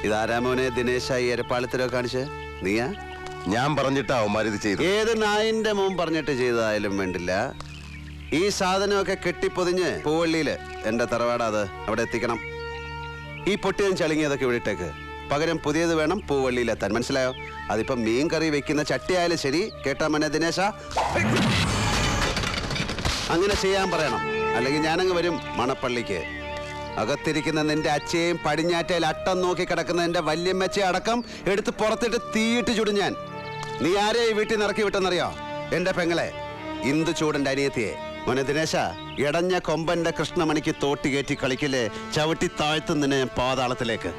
ഇതാരാമോനെ ദിനേശ ഈ എരപ്പാളത്തിലോ കാണിച്ച് നീയാ? ഞാൻ പറഞ്ഞിട്ടാ അവന്മാരിത് ചെയ്തു. ഏത് നായിന്റെ മുൻ പറഞ്ഞിട്ട് ചെയ്തതായാലും വേണ്ടില്ല, ഈ സാധനമൊക്കെ കെട്ടിപ്പൊതിഞ്ഞ് പൂവള്ളിയില് എന്റെ തറവാടാത് അവിടെ എത്തിക്കണം. ഈ പൊട്ടിയും ചളിങ്ങിയതൊക്കെ ഇവിടെ ഇട്ടേക്ക്. പകരം പുതിയത് വേണം പൂവള്ളിയിലെത്താൻ. മനസ്സിലായോ? അതിപ്പം മീൻ കറി വെക്കുന്ന ചട്ടിയായാലും ശരി. കേട്ടാ മോനെ ദിനേശ? അങ്ങനെ ചെയ്യാൻ പറയണം. അല്ലെങ്കിൽ ഞാനങ്ങ് വരും മണപ്പള്ളിക്ക്. അകത്തിരിക്കുന്ന നിന്റെ അച്ഛയും പടിഞ്ഞാറ്റയിൽ അട്ടം നോക്കി കിടക്കുന്ന നിന്റെ വല്യമ്മച്ചയെ അടക്കം എടുത്ത് പുറത്തിട്ട് തീയിട്ട് ചുടും ഞാൻ. നീ ആരെ ഈ വീട്ടിൽ നിറക്കി വിട്ടെന്നറിയോ? എന്റെ പെങ്ങളെ, ഇന്ദു ചൂടന്റെ അനിയത്തിയെ. മോനെ ദിനേശ, ഇടഞ്ഞ കൊമ്പന്റെ കൃഷ്ണമണിക്ക് തോട്ടി കയറ്റി കളിക്കില്ലേ, ചവിട്ടി താഴ്ത്തും നിന്നെ ഞാൻ പാതാളത്തിലേക്ക്.